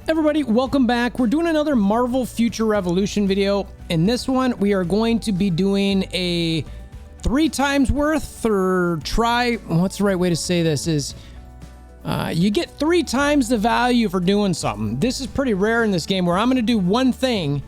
Everybody, welcome back. We're doing another Marvel Future Revolution video. In this one, we are going to be doing a 3 times worth, or what's the right way to say this is, you get 3 times the value for doing something. This is pretty rare in this game where I'm going to do one thing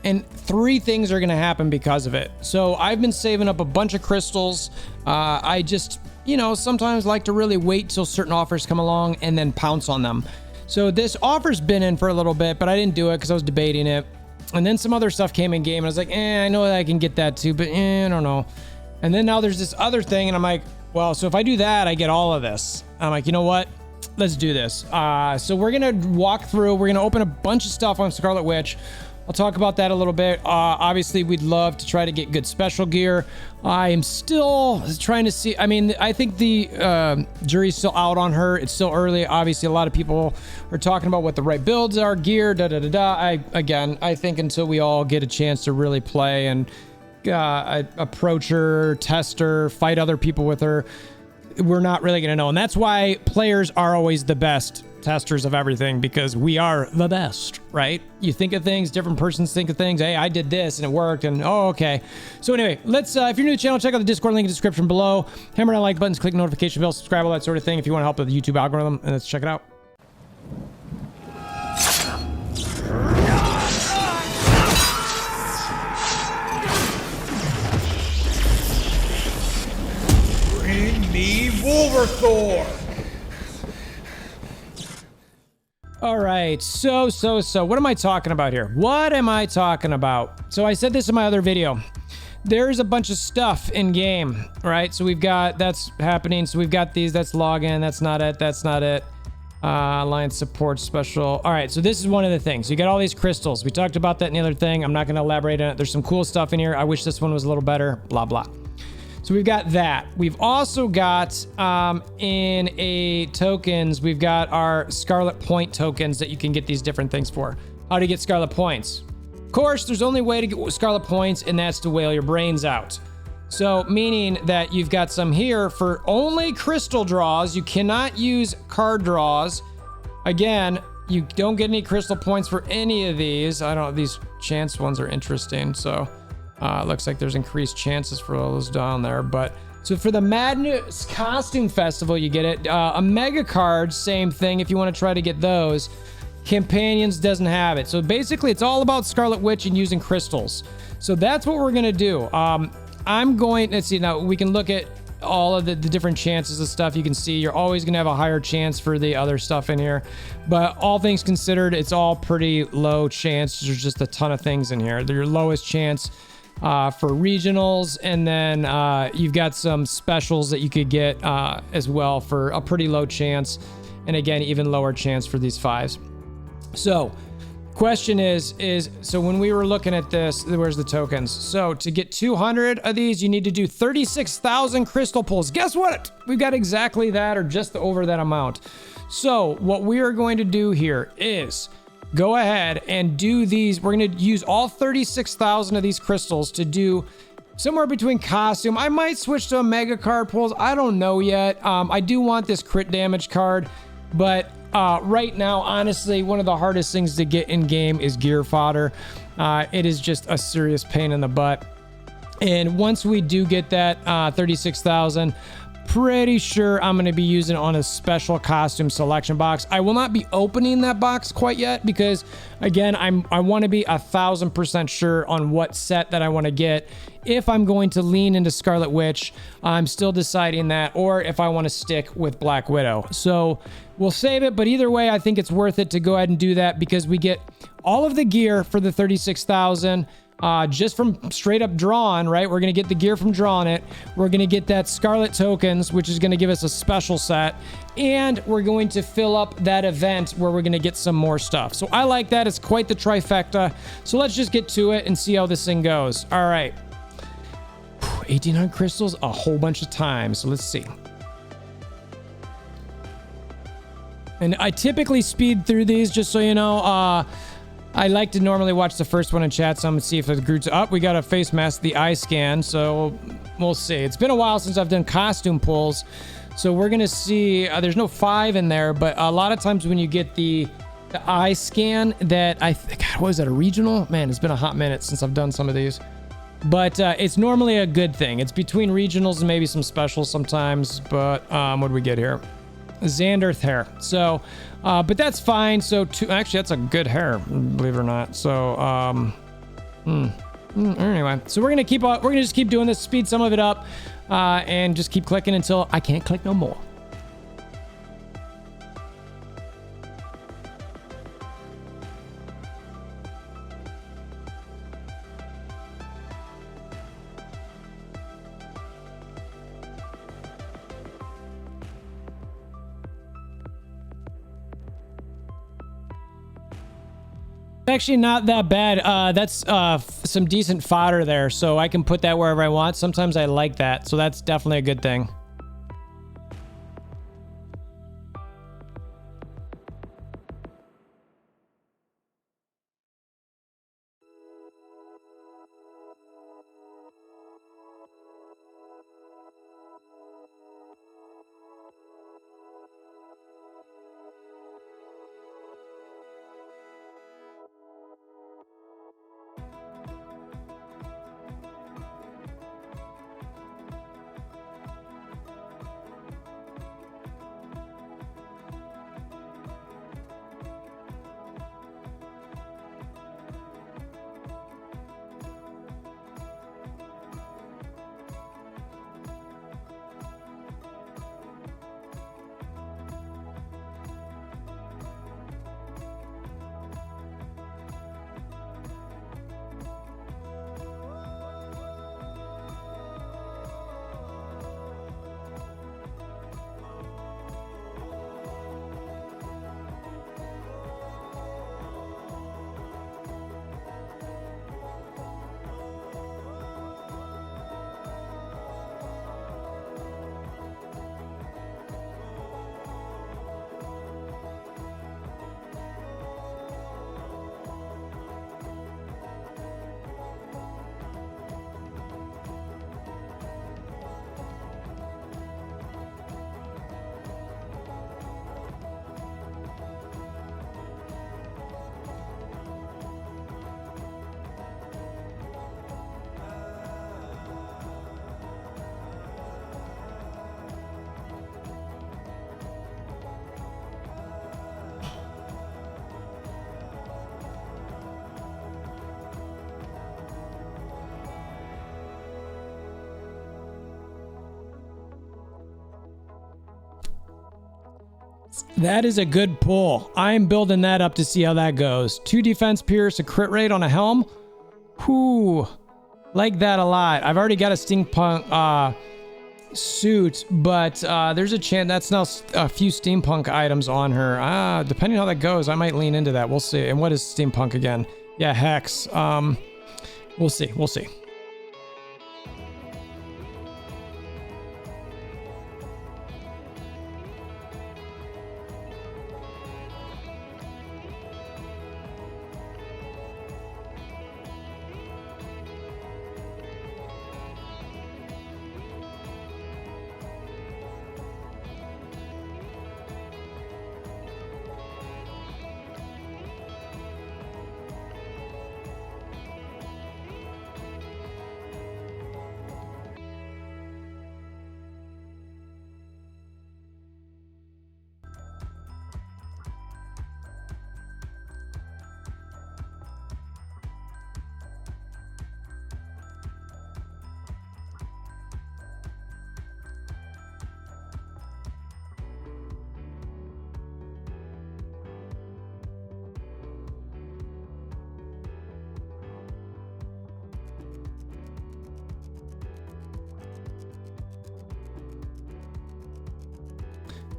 and 3 things are going to happen because of it. So I've been saving up a bunch of crystals. I just, sometimes like to really wait till certain offers come along and then pounce on them. So this offer's been in for a little bit, but I didn't do it because I was debating it. And then some other stuff came in game and I was like, I know that I can get that too, but I don't know. And then now there's this other thing and I'm like, well, so if I do that, I get all of this. I'm like, you know what? Let's do this. So we're going to walk through, we're going to open a bunch of stuff on Scarlet Witch. I'll talk about that a little bit. Obviously, we'd love to try to get good special gear. I am still trying to see. I think the jury's still out on her. It's still early. Obviously, a lot of people are talking about what the right builds are, gear, I think until we all get a chance to really play and approach her, test her, fight other people with her, we're not really going to know. And that's why players are always the best testers of everything, because we are the best, right? You think of things, different persons think of things. Hey, I did this and it worked, and oh, okay. So anyway, let's if you're new to the channel, check out the Discord link in the description below. Hammer that like buttons, click the notification bell, subscribe, all that sort of thing if you want to help with the YouTube algorithm. And let's check it out. Bring me WolverThor! All right, so what am I talking about here? What am I talking about? So I said this in my other video. There's a bunch of stuff in game, right? So we've got, that's happening. So we've got these, that's login, that's not it, that's not it. Alliance support special. All right, so this is one of the things. You got all these crystals. We talked about that in the other thing. I'm not gonna elaborate on it. There's some cool stuff in here. I wish this one was a little better, blah, blah. So we've got that. We've also got in a tokens, we've got our Scarlet Point tokens that you can get these different things for. How to get Scarlet Points? Of course, there's only way to get Scarlet Points, and that's to whale your brains out. So meaning that you've got some here for only crystal draws. You cannot use card draws. Again, you don't get any crystal points for any of these. I don't know, these chance ones are interesting, so. Looks like there's increased chances for those down there. But so for the Madness Costume Festival, you get it. A mega card, same thing if you want to try to get those. Companions doesn't have it. So basically, it's all about Scarlet Witch and using crystals. So that's what we're going to do. Let's see, now we can look at all of the different chances of stuff. You can see you're always going to have a higher chance for the other stuff in here. But all things considered, it's all pretty low chance. There's just a ton of things in here. They're your lowest chance for regionals, and then you've got some specials that you could get as well for a pretty low chance, and again, even lower chance for these 5s. So question is so when we were looking at this, where's the tokens? So to get 200 of these, you need to do 36,000 crystal pulls. Guess what? We've got exactly that, or just over that amount. So what we are going to do here is go ahead and do these. We're going to use all 36,000 of these crystals to do somewhere between costume. I might switch to a mega card pulls. I don't know yet. I do want this crit damage card, but right now, honestly, one of the hardest things to get in game is gear fodder. It is just a serious pain in the butt. And once we do get that 36,000, pretty sure I'm going to be using it on a special costume selection box. I will not be opening that box quite yet because, again, I want to be 1,000% sure on what set that I want to get. If I'm going to lean into Scarlet Witch, I'm still deciding that, or if I want to stick with Black Widow. So we'll save it, but either way, I think it's worth it to go ahead and do that because we get all of the gear for the 36,000. Just from straight up drawn, right? We're going to get the gear from drawing it. We're going to get that Scarlet tokens, which is going to give us a special set. And we're going to fill up that event where we're going to get some more stuff. So I like that. It's quite the trifecta. So let's just get to it and see how this thing goes. All right. 1,800 crystals, a whole bunch of times. So let's see. And I typically speed through these, just so you know. I like to normally watch the first one in chat some and see if it groups up. We got a face mask, the eye scan, so we'll see. It's been a while since I've done costume pulls, so we're gonna see. There's no 5 in there, but a lot of times when you get the the eye scan that I think, God, what was that, a regional? Man, it's been a hot minute since I've done some of these. But it's normally a good thing. It's between regionals and maybe some specials sometimes. But what do we get here? Xanderth hair. So, but that's fine. So, actually, that's a good hair, believe it or not. So, anyway, so we're gonna just keep doing this, speed some of it up, and just keep clicking until I can't click no more. Actually not that bad. That's some decent fodder there, so I can put that wherever I want. Sometimes I like that, so that's definitely a good thing. That is a good pull. I'm building that up to see how that goes. 2 defense pierce, a crit rate on a helm. Whoo, like that a lot. I've already got a steampunk suit, but there's a chance that's now a few steampunk items on her. Depending on how that goes, I might lean into that. We'll see. And what is steampunk again? Yeah, hex. We'll see. We'll see.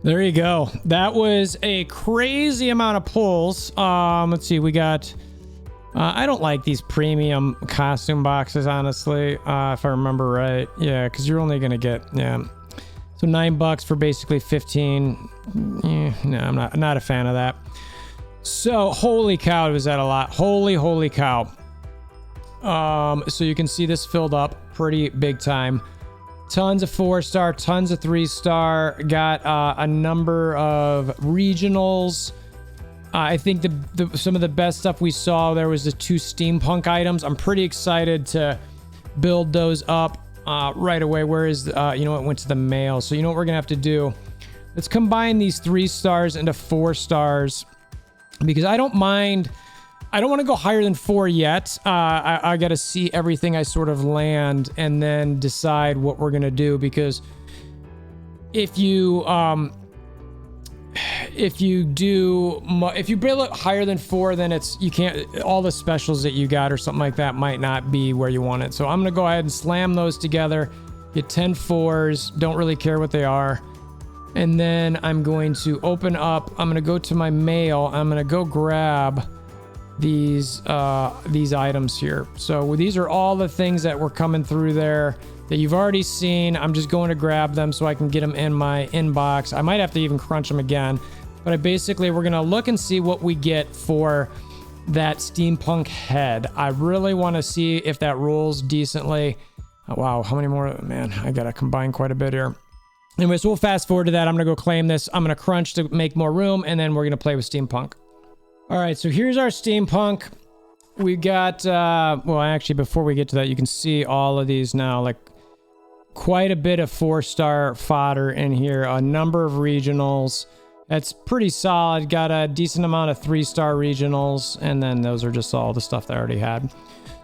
There you go. That was a crazy amount of pulls. Let's see. We got... I don't like these premium costume boxes, honestly, if I remember right. Yeah, because you're only going to get... Yeah. So $9 for basically 15. No, I'm not a fan of that. So, holy cow, was that a lot. Holy cow. So you can see this filled up pretty big time. Tons of 4-star, tons of 3-star. Got a number of regionals. I think some of the best stuff we saw, there was the 2 steampunk items. I'm pretty excited to build those up right away. Where is, you know what, went to the mail. So you know what we're going to have to do? Let's combine these 3 stars into 4 stars because I don't mind. I don't want to go higher than 4 yet. I got to see everything I sort of land and then decide what we're going to do, because if you build it higher than 4, then you can't, all the specials that you got or something like that might not be where you want it. So I'm going to go ahead and slam those together, get 10 4s, don't really care what they are. And then I'm going to open up, I'm going to go to my mail, I'm going to go grab these items here. So these are all the things that were coming through there that you've already seen. I'm just going to grab them so I can get them in my inbox. I might have to even crunch them again, but we're going to look and see what we get for that steampunk head. I really want to see if that rolls decently. Oh, wow, how many more? Man, I got to combine quite a bit here. Anyway, so we'll fast forward to that. I'm going to go claim this. I'm going to crunch to make more room, and then we're going to play with steampunk. All right, so here's our steampunk. We got, well, actually, before we get to that, you can see all of these now, like quite a bit of 4-star fodder in here, a number of regionals. That's pretty solid. Got a decent amount of 3-star regionals, and then those are just all the stuff that I already had.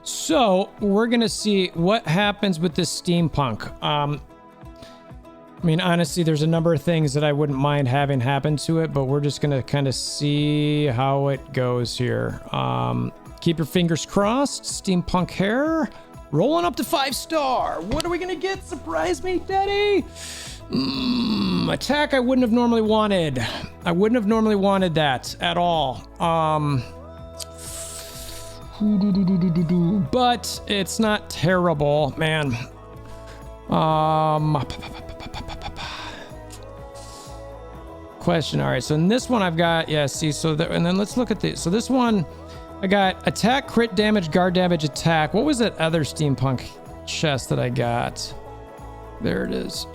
So we're going to see what happens with this steampunk. I mean, honestly, there's a number of things that I wouldn't mind having happen to it, but we're just going to kind of see how it goes here. Keep your fingers crossed. Steampunk hair. Rolling up to 5-star. What are we going to get? Surprise me, Daddy. Attack I wouldn't have normally wanted. I wouldn't have normally wanted that at all. But it's not terrible, man. Question. All right, so in this one I've got, yeah, see, so and then let's look at this. So this one I got attack, crit damage, guard damage, attack. What was that other steampunk chest that I got? There it is.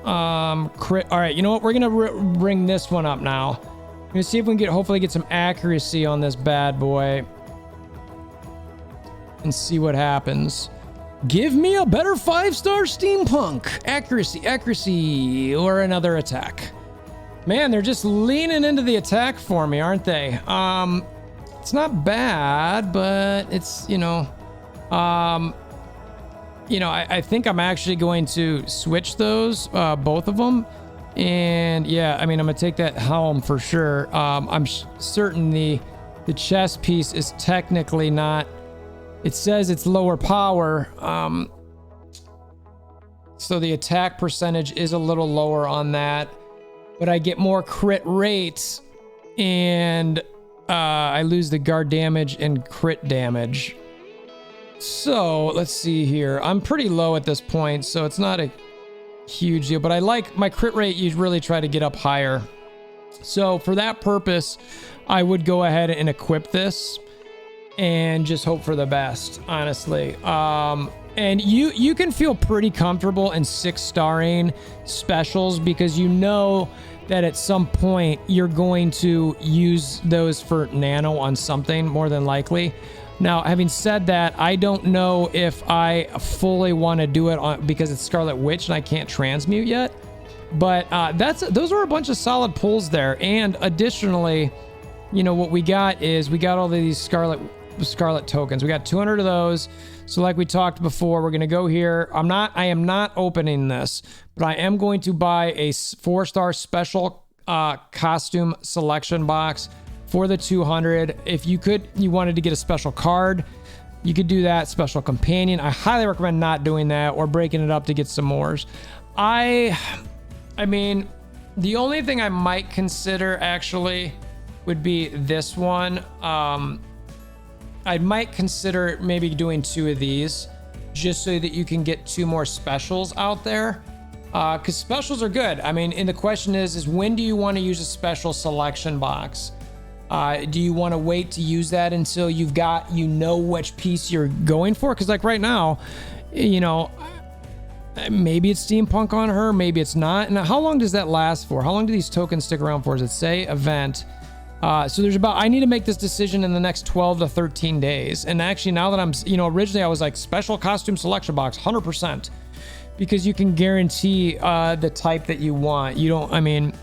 Crit. All right, you know what, we're gonna bring this one up now. I'm gonna see if we can hopefully get some accuracy on this bad boy and see what happens. Give me a better 5-star steampunk. Accuracy, or another attack. Man, they're just leaning into the attack for me, aren't they? It's not bad, but it's, I think I'm actually going to switch those, both of them. And yeah, I mean, I'm gonna take that helm for sure. I'm certain the chest piece is technically not, it says it's lower power. So the attack percentage is a little lower on that, but I get more crit rates and I lose the guard damage and crit damage. So let's see here. I'm pretty low at this point, so it's not a huge deal, but I like my crit rate. You really try to get up higher. So for that purpose, I would go ahead and equip this and just hope for the best, honestly. And you can feel pretty comfortable in 6-starring specials because you know that at some point you're going to use those for nano on something, more than likely. Now, having said that, I don't know if I fully want to do it on, because it's Scarlet Witch and I can't transmute yet. But those are a bunch of solid pulls there. And additionally, what we got is we got all of these Scarlet tokens. We got 200 of those. So like we talked before, we're going to go here. I am not opening this, but I am going to buy a 4-star special costume selection box for the 200. If you wanted to get a special card, you could do that. Special companion. I highly recommend not doing that or breaking it up to get some mores. I mean, the only thing I might consider actually would be this one. I might consider maybe doing 2 of these just so that you can get 2 more specials out there. Because specials are good. I mean, and the question is when do you want to use a special selection box? Do you want to wait to use that until you've got, which piece you're going for? Because like right now, maybe it's steampunk on her, maybe it's not. Now, how long does that last for? How long do these tokens stick around for? Does it say event? So there's I need to make this decision in the next 12 to 13 days. And actually now that I'm, originally I was like special costume selection box, 100%, because you can guarantee the type that you want. You don't,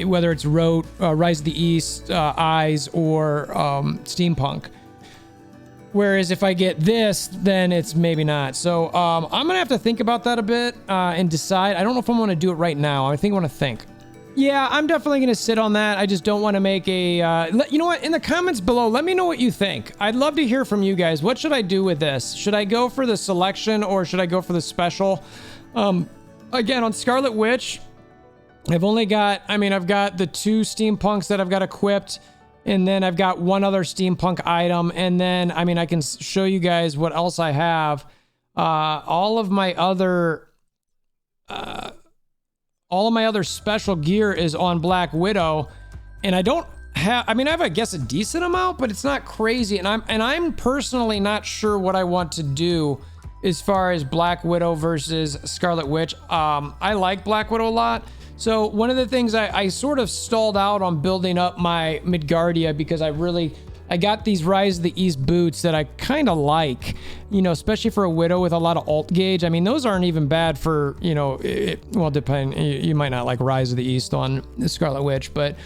whether it's Rise of the East, Eyes, or Steampunk. Whereas if I get this, then it's maybe not. So I'm gonna have to think about that a bit and decide. I don't know if I'm gonna do it right now. I think I want to think. Yeah, I'm definitely going to sit on that. I just don't want to make a... you know what? In the comments below, let me know what you think. I'd love to hear from you guys. What should I do with this? Should I go for the selection or should I go for the special? Again, on Scarlet Witch, I've only got... I've got the 2 steampunks that I've got equipped. And then I've got one other steampunk item. And then, I can show you guys what else I have. All of my other special gear is on Black Widow, and I don't have, I have, I guess, a decent amount, but it's not crazy. And I'm personally not sure what I want to do as far as Black Widow versus Scarlet Witch. I like Black Widow a lot. So one of the things I sort of stalled out on building up my Midgardia because I got these Rise of the East boots that I kind of like, especially for a Widow with a lot of alt gauge. Those aren't even bad for, depending, you might not like Rise of the East on the Scarlet Witch, but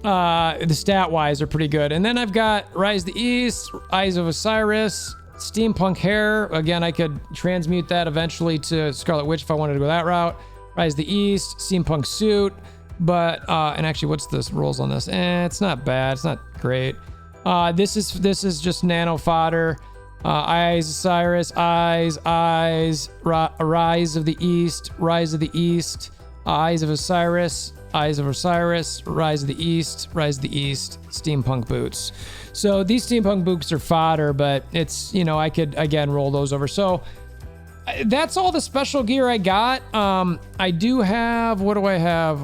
the stat wise are pretty good. And then I've got Rise of the East, Eyes of Osiris, Steampunk hair. Again, I could transmute that eventually to Scarlet Witch if I wanted to go that route. Rise of the East, Steampunk suit, but, and actually what's the rolls on this? It's not bad. It's not great. This is just nano fodder. Eyes Osiris, Rise of the East, Rise of the East, Eyes of Osiris, Rise of the East, Steampunk boots. So these Steampunk boots are fodder, but it's, I could again roll those over. So that's all the special gear I got. I do have, what do I have?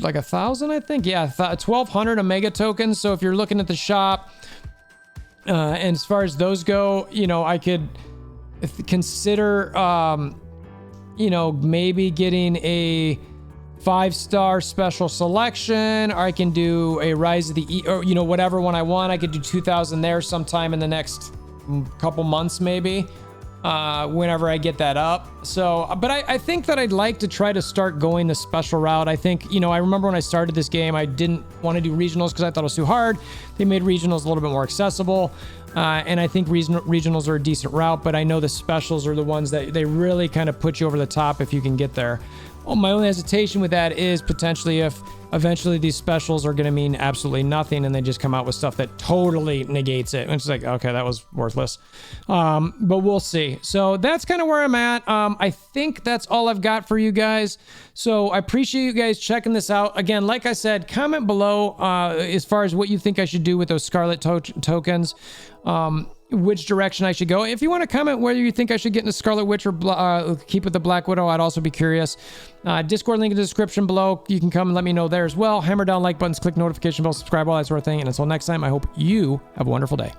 Like 1,000, I think. Yeah, 1,200 Omega tokens. So if you're looking at the shop, and as far as those go, I could consider, maybe getting a 5-star special selection, or I can do a Rise of the E, or whatever one I want. I could do 2,000 there sometime in the next couple months, maybe. Whenever I get that up. So, but I think that I'd like to try to start going the special route. I think, I remember when I started this game, I didn't want to do regionals because I thought it was too hard. They made regionals a little bit more accessible. And I think regionals are a decent route, but I know the specials are the ones that they really kind of put you over the top if you can get there. Well, my only hesitation with that is potentially if eventually these specials are going to mean absolutely nothing and they just come out with stuff that totally negates it. And it's like, okay, that was worthless. But we'll see. So that's kind of where I'm at. I think that's all I've got for you guys. So I appreciate you guys checking this out. Again, like I said, comment below as far as what you think I should do with those Scarlet tokens. Which direction I should go. If you want to comment whether you think I should get into Scarlet Witch or keep with the Black Widow, I'd also be curious. Discord link in the description below. You can come and let me know there as well. Hammer down like buttons, click notification bell, subscribe, all that sort of thing. And until next time, I hope you have a wonderful day.